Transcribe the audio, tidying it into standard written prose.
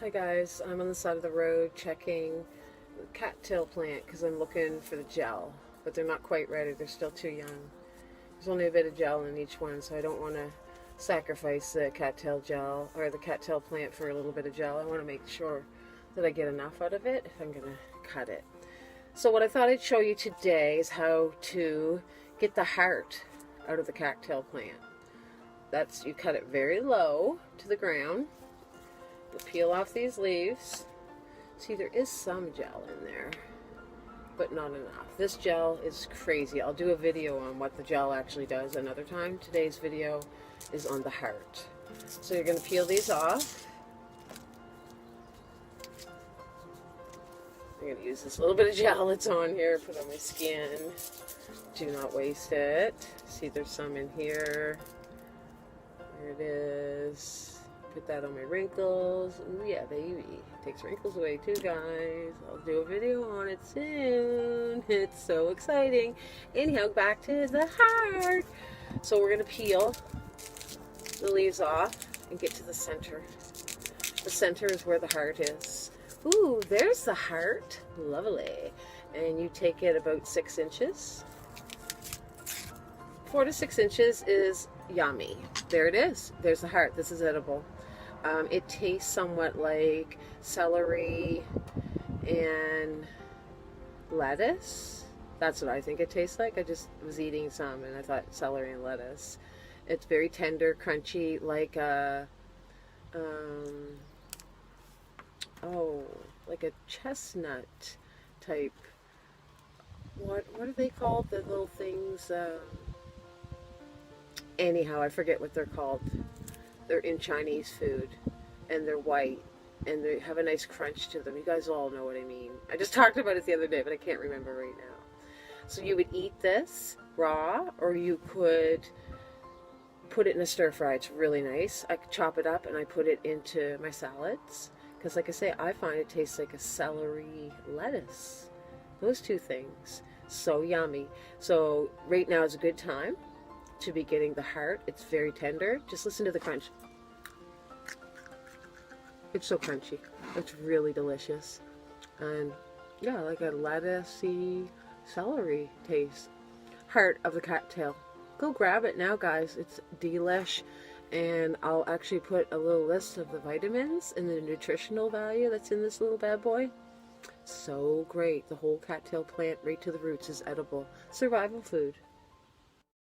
Hi guys, I'm on the side of the road checking the cattail plant because I'm looking for the gel, but they're not quite ready. They're still too young. There's only a bit of gel in each one, so I don't want to sacrifice the cattail gel or the cattail plant for a little bit of gel. I want to make sure that I get enough out of it if I'm going to cut it. So what I thought I'd show you today is how to get the heart out of the cattail plant. That's, you cut it very low to the ground. You peel off these leaves. See, there is some gel in there, but not enough. This gel is crazy. I'll do a video on what the gel actually does another time. Today's video is on the heart. So you're going to peel these off. I'm going to use this little bit of gel that's on here, put on my skin. Do not waste it. See, there's some in here. There it is. Put that on my wrinkles. Ooh, yeah, baby. Takes wrinkles away too, guys. I'll do a video on it soon. It's so exciting. Anyhow, back to the heart. So we're going to peel the leaves off and get to the center. The center is where the heart is. Ooh, there's the heart. Lovely. And you take it about 6 inches. 4 to 6 inches is yummy. There it is. There's the heart. This is edible. It tastes somewhat like celery and lettuce. That's what I think it tastes like. I just was eating some and I thought celery and lettuce. It's very tender, crunchy, like a like a chestnut type. What are they called? The little things. Anyhow, I forget what they're called. They're in Chinese food, and they're white, and they have a nice crunch to them. You guys all know what I mean. I just talked about it the other day, but I can't remember right now. So you would eat this raw, or you could put it in a stir fry. It's really nice. I chop it up, and I put it into my salads, because like I say, I find it tastes like a celery lettuce. Those two things. So yummy. So right now is a good time to be getting the heart. It's very tender. Just listen to the crunch. It's so crunchy. It's really delicious. And yeah, like a lettucey celery taste. Heart of the cattail. Go grab it now, guys. It's delish. And I'll actually put a little list of the vitamins and the nutritional value that's in this little bad boy. So great. The whole cattail plant right to the roots is edible. Survival food.